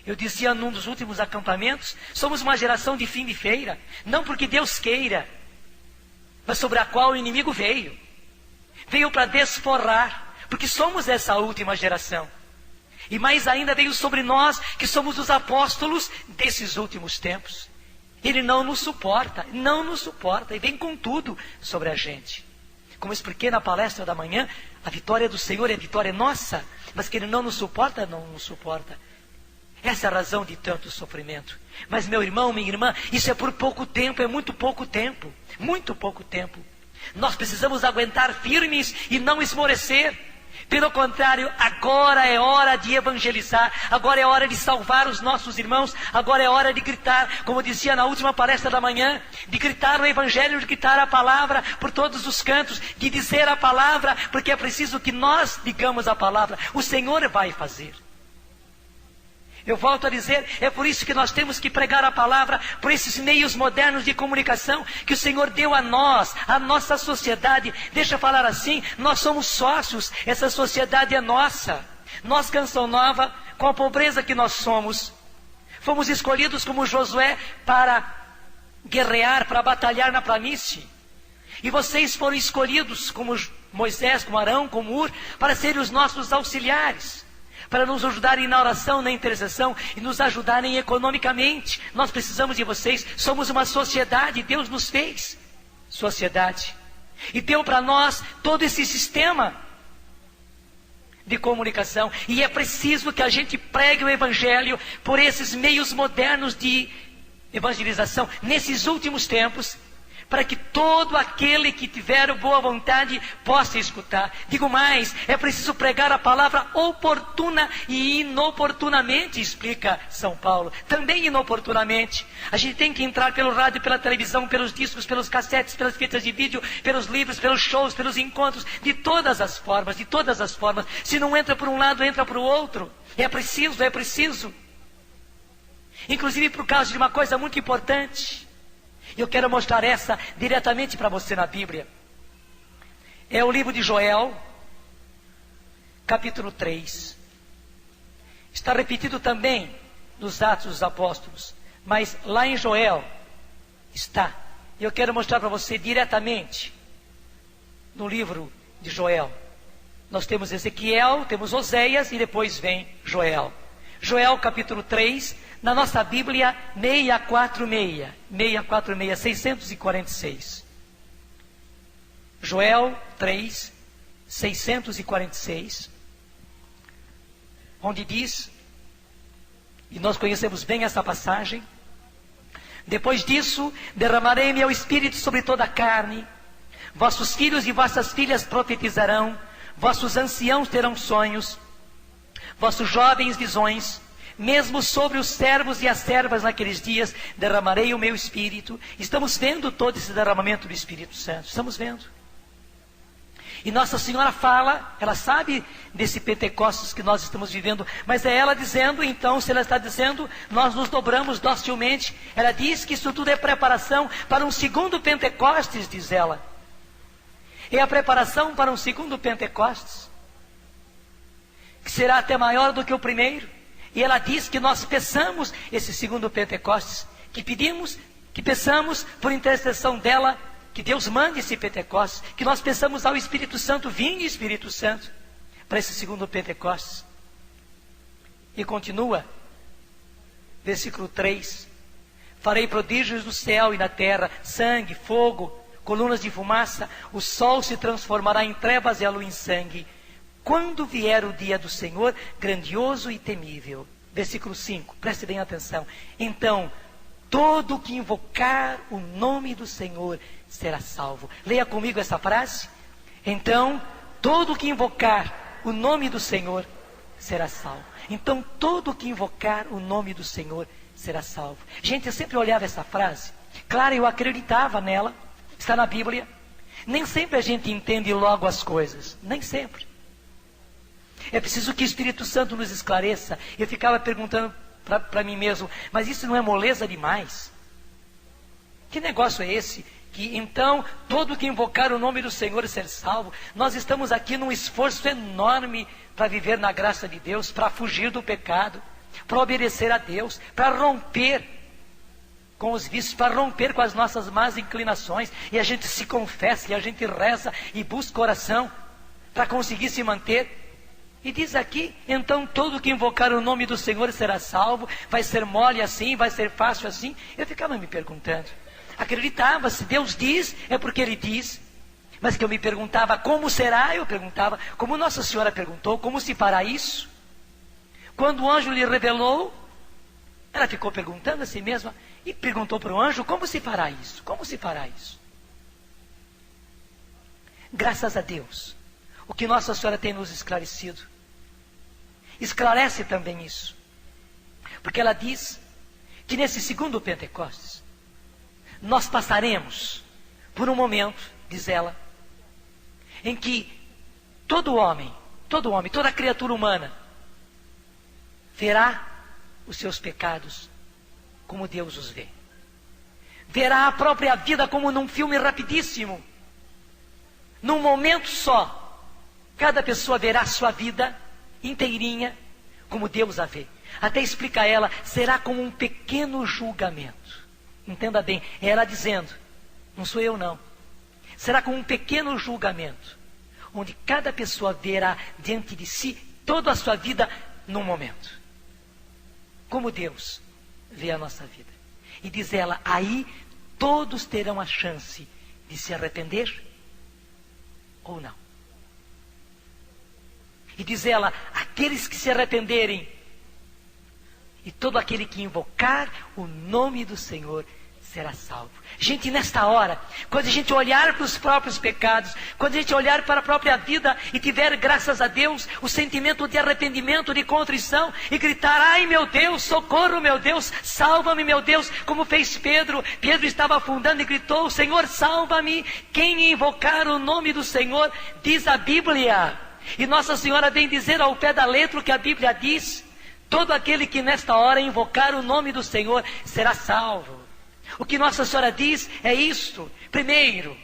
Eu dizia num dos últimos acampamentos, somos uma geração de fim de feira, não porque Deus queira, mas sobre a qual o inimigo veio para desforrar, porque somos essa última geração. E mais ainda veio sobre nós, que somos os apóstolos desses últimos tempos. Ele não nos suporta, e vem com tudo sobre a gente. Como expliquei na palestra da manhã, a vitória do Senhor é a vitória nossa, mas que Ele não nos suporta, não nos suporta. Essa é a razão de tanto sofrimento. Mas meu irmão, minha irmã, isso é por pouco tempo, é muito pouco tempo. Muito pouco tempo. Nós precisamos aguentar firmes e não esmorecer. Pelo contrário, agora é hora de evangelizar, agora é hora de salvar os nossos irmãos, agora é hora de gritar, como dizia na última palestra da manhã, de gritar o evangelho, de gritar a palavra por todos os cantos, de dizer a palavra, porque é preciso que nós digamos a palavra. O Senhor vai fazer. Eu volto a dizer, é por isso que nós temos que pregar a palavra, por esses meios modernos de comunicação que o Senhor deu a nós, a nossa sociedade. Deixa eu falar assim, nós somos sócios, essa sociedade é nossa. Nós, Canção Nova, com a pobreza que nós somos, fomos escolhidos como Josué para guerrear, para batalhar na planície. E vocês foram escolhidos como Moisés, como Arão, como Ur, para serem os nossos auxiliares, para nos ajudarem na oração, na intercessão e nos ajudarem economicamente. Nós precisamos de vocês. Somos uma sociedade, Deus nos fez sociedade e deu para nós todo esse sistema de comunicação, e é preciso que a gente pregue o Evangelho por esses meios modernos de evangelização nesses últimos tempos, para que todo aquele que tiver boa vontade possa escutar. Digo mais, é preciso pregar a palavra oportuna e inoportunamente, explica São Paulo. Também inoportunamente. A gente tem que entrar pelo rádio, pela televisão, pelos discos, pelos cassetes, pelas fitas de vídeo, pelos livros, pelos shows, pelos encontros, de todas as formas, de todas as formas. Se não entra por um lado, entra por outro. É preciso, é preciso. Inclusive por causa de uma coisa muito importante. Eu quero mostrar essa diretamente para você na Bíblia. É o livro de Joel, capítulo 3. Está repetido também nos Atos dos Apóstolos, mas lá em Joel está. Eu quero mostrar para você diretamente no livro de Joel. Nós temos Ezequiel, temos Oséias e depois vem Joel. Joel capítulo 3, na nossa Bíblia 646, 646. Joel 3, 646, onde diz, e nós conhecemos bem essa passagem: depois disso, derramarei meu espírito sobre toda a carne, vossos filhos e vossas filhas profetizarão, vossos anciãos terão sonhos, vossos jovens visões, mesmo sobre os servos e as servas naqueles dias derramarei o meu espírito. Estamos vendo todo esse derramamento do Espírito Santo, estamos vendo. E Nossa Senhora fala, ela sabe desse Pentecostes que nós estamos vivendo, mas é ela dizendo, então, se ela está dizendo, nós nos dobramos docilmente. Ela diz que isso tudo é preparação para um segundo Pentecostes, diz ela. É a preparação para um segundo Pentecostes, que será até maior do que o primeiro. E ela diz que nós peçamos esse segundo Pentecostes, que pedimos, que peçamos por intercessão dela, que Deus mande esse Pentecostes, que nós peçamos ao Espírito Santo, vinde Espírito Santo, para esse segundo Pentecostes. E continua, versículo 3, farei prodígios no céu e na terra, sangue, fogo, colunas de fumaça, o sol se transformará em trevas e a lua em sangue, quando vier o dia do Senhor, grandioso e temível. Versículo 5, preste bem atenção. Então, todo que invocar o nome do Senhor será salvo. Leia comigo essa frase. Então, todo que invocar o nome do Senhor será salvo. Então, todo que invocar o nome do Senhor será salvo. Gente, eu sempre olhava essa frase. Claro, eu acreditava nela. Está na Bíblia. Nem sempre a gente entende logo as coisas. Nem sempre. É preciso que o Espírito Santo nos esclareça. Eu ficava perguntando para mim mesmo, mas isso não é moleza demais? Que negócio é esse? Que então, todo que invocar o nome do Senhor ser salvo. Nós estamos aqui num esforço enorme para viver na graça de Deus, para fugir do pecado, para obedecer a Deus, para romper com os vícios, para romper com as nossas más inclinações. E a gente se confessa, e a gente reza, e busca oração, para conseguir se manter. E diz aqui, então todo que invocar o nome do Senhor será salvo. Vai ser mole assim, vai ser fácil assim. Eu ficava me perguntando. Acreditava, se Deus diz, é porque Ele diz. Mas que eu me perguntava, como será? Eu perguntava, como Nossa Senhora perguntou, como se fará isso? Quando o anjo lhe revelou, ela ficou perguntando a si mesma, e perguntou para o anjo, como se fará isso? Como se fará isso? Graças a Deus, o que Nossa Senhora tem nos esclarecido, esclarece também isso. Porque ela diz que nesse segundo Pentecostes, nós passaremos por um momento, diz ela, em que todo homem, toda criatura humana, verá os seus pecados como Deus os vê. Verá a própria vida como num filme rapidíssimo. Num momento só, cada pessoa verá a sua vida inteirinha como Deus a vê. Até explica ela, será como um pequeno julgamento. Entenda bem, é ela dizendo, não sou eu não. Será como um pequeno julgamento, onde cada pessoa verá diante de si toda a sua vida num momento. Como Deus vê a nossa vida. E diz ela, aí todos terão a chance de se arrepender ou não. E diz ela, aqueles que se arrependerem e todo aquele que invocar o nome do Senhor será salvo. Gente, nesta hora, quando a gente olhar para os próprios pecados, quando a gente olhar para a própria vida e tiver, graças a Deus, o sentimento de arrependimento, de contrição, e gritar, ai meu Deus, socorro meu Deus, salva-me meu Deus, como fez Pedro. Pedro estava afundando e gritou, Senhor, salva-me. Quem invocar o nome do Senhor, diz a Bíblia, e Nossa Senhora vem dizer ao pé da letra o que a Bíblia diz, todo aquele que nesta hora invocar o nome do Senhor será salvo. O que Nossa Senhora diz é isto. Primeiro,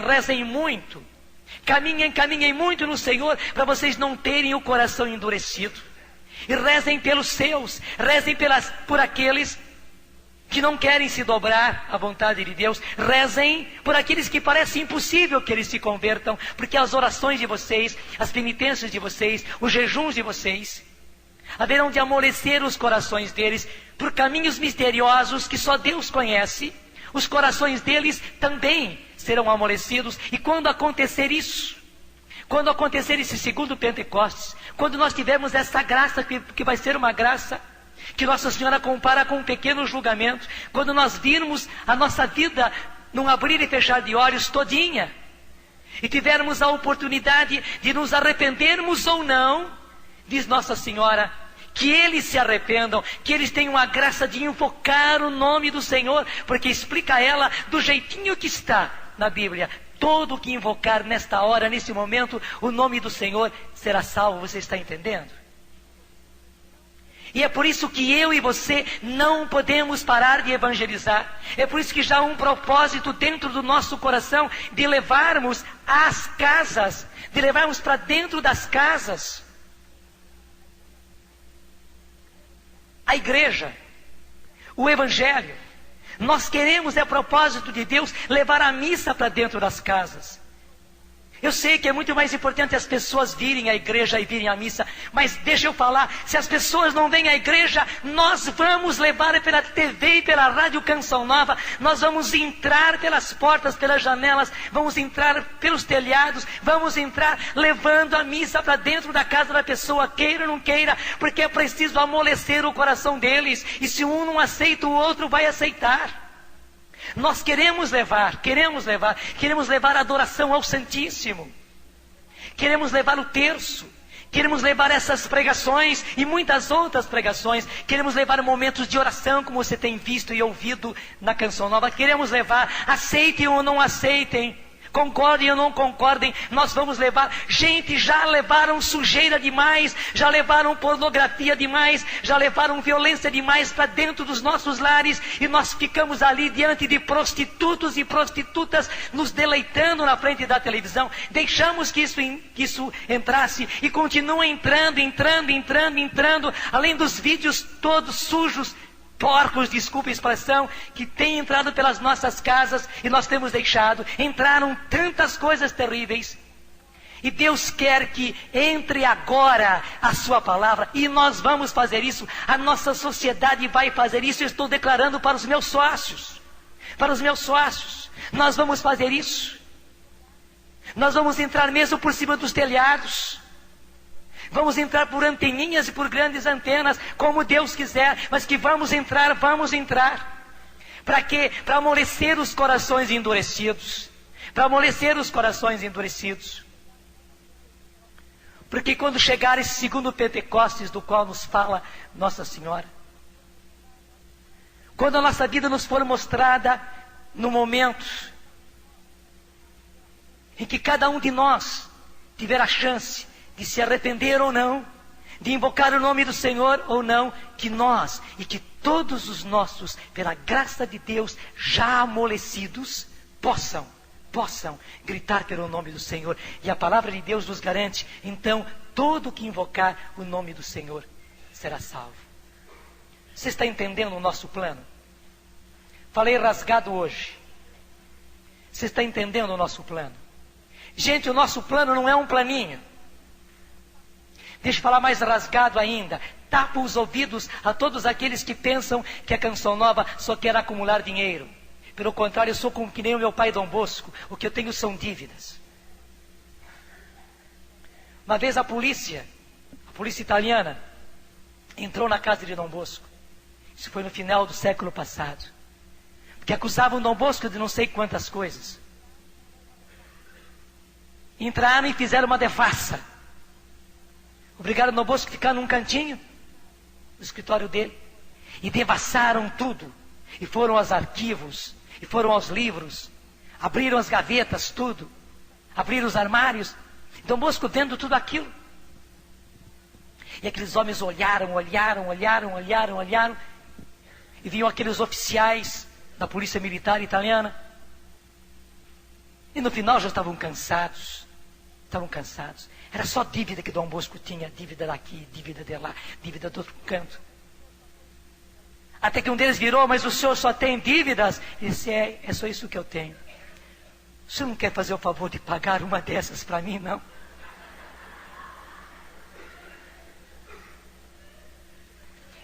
rezem muito. Caminhem muito no Senhor, para vocês não terem o coração endurecido. E rezem pelos seus, rezem por aqueles que não querem se dobrar à vontade de Deus. Rezem por aqueles que parece impossível que eles se convertam, porque as orações de vocês, as penitências de vocês, os jejuns de vocês, haverão de amolecer os corações deles por caminhos misteriosos que só Deus conhece. Os corações deles também serão amolecidos. E quando acontecer isso, quando acontecer esse segundo Pentecostes, quando nós tivermos essa graça, que vai ser uma graça que Nossa Senhora compara com um pequeno julgamento, quando nós virmos a nossa vida num abrir e fechar de olhos todinha, e tivermos a oportunidade de nos arrependermos ou não, diz Nossa Senhora, que eles se arrependam, que eles tenham a graça de invocar o nome do Senhor, porque explica ela do jeitinho que está na Bíblia. Todo que invocar nesta hora, nesse momento, o nome do Senhor será salvo. Você está entendendo? E é por isso que eu e você não podemos parar de evangelizar. É por isso que já há um propósito dentro do nosso coração de levarmos às casas, de levarmos para dentro das casas a igreja, o evangelho. Nós queremos, é propósito de Deus, levar a missa para dentro das casas. Eu sei que é muito mais importante as pessoas virem à igreja e virem à missa, mas deixa eu falar, se as pessoas não vêm à igreja, nós vamos levar pela TV e pela rádio Canção Nova, nós vamos entrar pelas portas, pelas janelas, vamos entrar pelos telhados, vamos entrar levando a missa para dentro da casa da pessoa, queira ou não queira, porque é preciso amolecer o coração deles, e se um não aceita, o outro vai aceitar. Nós queremos levar a adoração ao Santíssimo, queremos levar o terço, queremos levar essas pregações e muitas outras pregações, queremos levar momentos de oração, como você tem visto e ouvido na Canção Nova, queremos levar, aceitem ou não aceitem, concordem ou não concordem, nós vamos levar. Gente, já levaram sujeira demais, já levaram pornografia demais, já levaram violência demais para dentro dos nossos lares, e nós ficamos ali diante de prostitutos e prostitutas nos deleitando na frente da televisão. Deixamos que isso entrasse e continua entrando, além dos vídeos todos sujos, porcos, desculpa a expressão, que tem entrado pelas nossas casas e nós temos deixado. Entraram tantas coisas terríveis. E Deus quer que entre agora a sua palavra, e nós vamos fazer isso. A nossa sociedade vai fazer isso. Eu estou declarando para os meus sócios. Nós vamos fazer isso. Nós vamos entrar mesmo por cima dos telhados. Vamos entrar por anteninhas e por grandes antenas, como Deus quiser, mas que vamos entrar. Para quê? Para amolecer os corações endurecidos. Porque quando chegar esse segundo Pentecostes, do qual nos fala Nossa Senhora, quando a nossa vida nos for mostrada no momento em que cada um de nós tiver a chance de se arrepender ou não, de invocar o nome do Senhor ou não, que nós e que todos os nossos, pela graça de Deus, já amolecidos, possam gritar pelo nome do Senhor. E a palavra de Deus nos garante, então, todo que invocar o nome do Senhor será salvo. Você está entendendo o nosso plano? Falei rasgado hoje. Você está entendendo o nosso plano? Gente, o nosso plano não é um planinho. Deixa eu falar mais rasgado ainda. Tapa os ouvidos a todos aqueles que pensam que a Canção Nova só quer acumular dinheiro. Pelo contrário, eu sou como que nem o meu pai Dom Bosco. O que eu tenho são dívidas. Uma vez a polícia italiana, entrou na casa de Dom Bosco. Isso foi no final do século passado. Porque acusavam Dom Bosco de não sei quantas coisas. Entraram e fizeram uma devassa. Obrigaram Dom Bosco a ficar num cantinho do escritório dele. E devassaram tudo. E foram aos arquivos. E foram aos livros. Abriram as gavetas, tudo. Abriram os armários. Dom Bosco vendo tudo aquilo. E aqueles homens olharam. E vinham aqueles oficiais da polícia militar italiana. E no final já estavam cansados. Era só dívida que Dom Bosco tinha. Dívida daqui, dívida de lá, dívida do outro canto. Até que um deles virou: mas o senhor só tem dívidas? Ele disse: é só isso que eu tenho. O senhor não quer fazer o favor de pagar uma dessas para mim, não?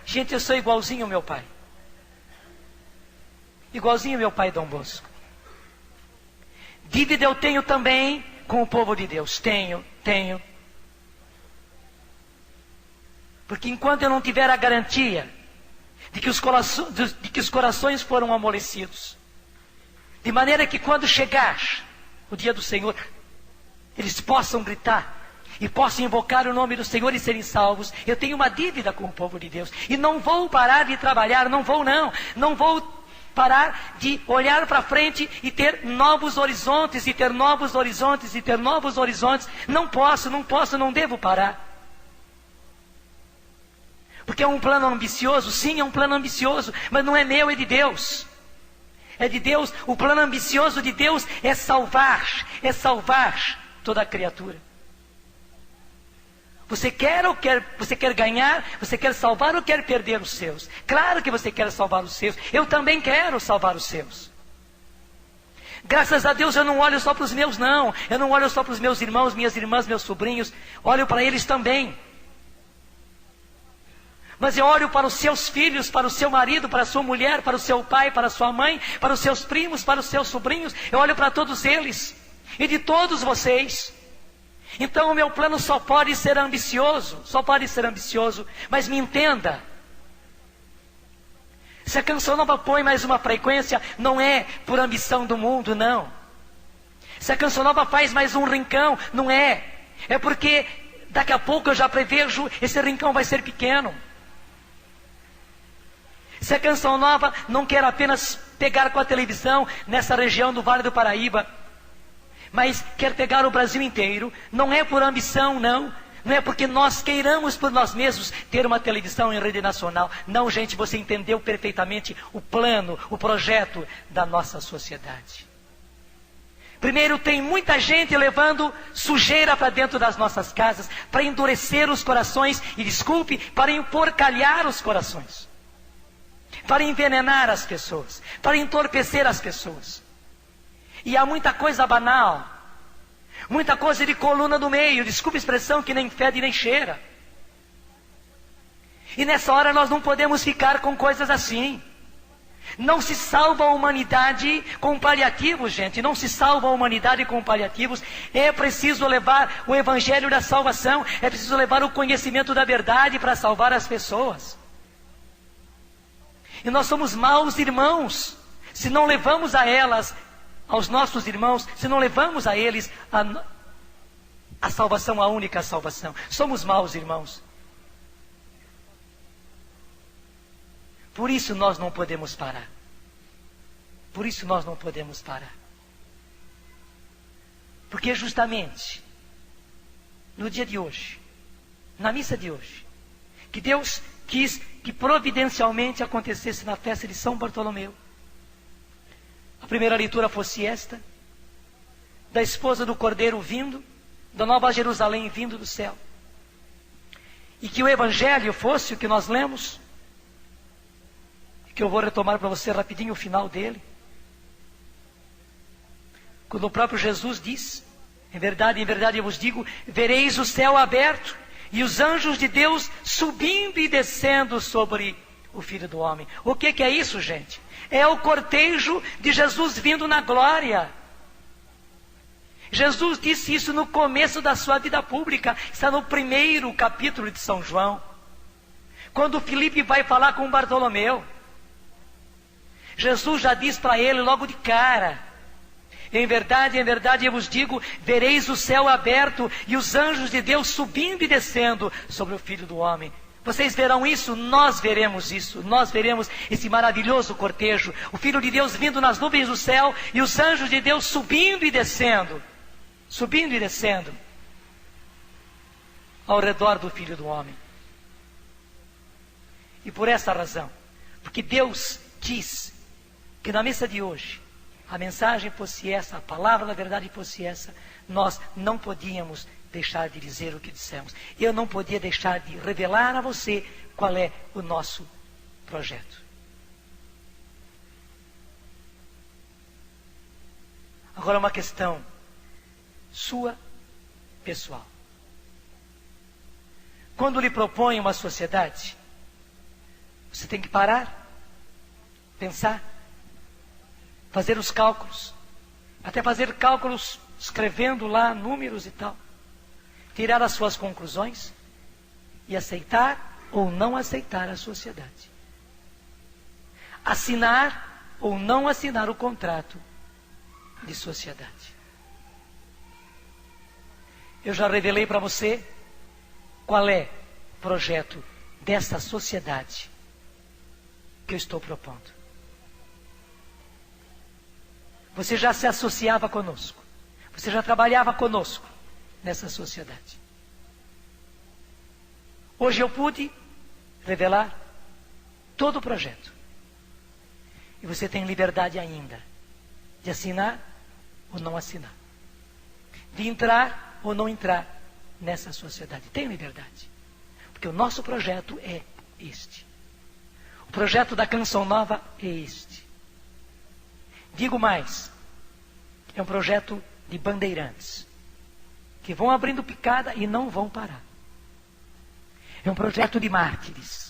Gente, eu sou igualzinho ao meu pai. Igualzinho ao meu pai Dom Bosco. Dívida eu tenho também com o povo de Deus. Tenho. Porque enquanto eu não tiver a garantia de que os corações foram amolecidos, de maneira que quando chegar o dia do Senhor, eles possam gritar e possam invocar o nome do Senhor e serem salvos, eu tenho uma dívida com o povo de Deus. E não vou parar de trabalhar, não vou parar de olhar para frente e ter novos horizontes, Não posso, não devo parar. Porque é um plano ambicioso, sim, é um plano ambicioso, mas não é meu, é de Deus. É de Deus. O plano ambicioso de Deus é salvar toda a criatura. Você quer ganhar, você quer salvar ou quer perder os seus? Claro que você quer salvar os seus. Eu também quero salvar os seus. Graças a Deus eu não olho só para os meus, não. Eu não olho só para os meus irmãos, minhas irmãs, meus sobrinhos. Olho para eles também. Mas eu olho para os seus filhos, para o seu marido, para a sua mulher, para o seu pai, para a sua mãe, para os seus primos, para os seus sobrinhos. Eu olho para todos eles. E de todos vocês. Então o meu plano só pode ser ambicioso, mas me entenda. Se a Canção Nova põe mais uma frequência, não é por ambição do mundo, não. Se a Canção Nova faz mais um rincão, não é. É porque daqui a pouco eu já prevejo, esse rincão vai ser pequeno. Se a Canção Nova não quer apenas pegar com a televisão nessa região do Vale do Paraíba, mas quer pegar o Brasil inteiro, não é por ambição, não é porque nós queiramos por nós mesmos ter uma televisão em rede nacional. Não, gente, você entendeu perfeitamente o plano, o projeto da nossa sociedade. Primeiro, tem muita gente levando sujeira para dentro das nossas casas, para endurecer os corações, e desculpe, para emporcalhar os corações, para envenenar as pessoas, para entorpecer as pessoas. E há muita coisa banal, muita coisa de coluna do meio, desculpa a expressão, que nem fede nem cheira. E nessa hora nós não podemos ficar com coisas assim. Não se salva a humanidade com paliativos, gente. Não se salva a humanidade com paliativos. É preciso levar o evangelho da salvação. É preciso levar o conhecimento da verdade para salvar as pessoas. E nós somos maus irmãos se não levamos a elas, aos nossos irmãos, se não levamos a eles a salvação, a única salvação. Somos maus irmãos. Por isso nós não podemos parar. Porque justamente no dia de hoje, na missa de hoje, que Deus quis que providencialmente acontecesse na festa de São Bartolomeu, a primeira leitura fosse esta, da esposa do Cordeiro vindo, da Nova Jerusalém vindo do céu. E que o Evangelho fosse o que nós lemos, que eu vou retomar para você rapidinho o final dele. Quando o próprio Jesus diz, em verdade eu vos digo, vereis o céu aberto e os anjos de Deus subindo e descendo sobre o Filho do Homem. O que é isso, gente? É o cortejo de Jesus vindo na glória. Jesus disse isso no começo da sua vida pública, está no primeiro capítulo de São João, quando Filipe vai falar com Bartolomeu. Jesus já diz para ele logo de cara, em verdade eu vos digo, vereis o céu aberto e os anjos de Deus subindo e descendo sobre o Filho do Homem. Vocês verão isso, nós veremos isso, nós veremos esse maravilhoso cortejo, o Filho de Deus vindo nas nuvens do céu e os anjos de Deus subindo e descendo ao redor do Filho do Homem. E por essa razão, porque Deus quis que na missa de hoje a mensagem fosse essa, a palavra da verdade fosse essa, nós não podíamos deixar de dizer o que dissemos. Eu não podia deixar de revelar a você qual é o nosso projeto. Agora uma questão sua, pessoal. Quando lhe propõe uma sociedade, você tem que parar, pensar, fazer os cálculos, até fazer cálculos escrevendo lá números e tal, tirar as suas conclusões e aceitar ou não aceitar a sociedade, assinar ou não assinar o contrato de sociedade. Eu já revelei para você qual é o projeto dessa sociedade que eu estou propondo. Você já se associava conosco, você já trabalhava conosco nessa sociedade. Hoje eu pude revelar todo o projeto. E você tem liberdade ainda de assinar ou não assinar, de entrar ou não entrar nessa sociedade. Tem liberdade, porque o nosso projeto é este. O projeto da Canção Nova é este. Digo mais, é um projeto de bandeirantes, que vão abrindo picada e não vão parar. É um projeto de mártires,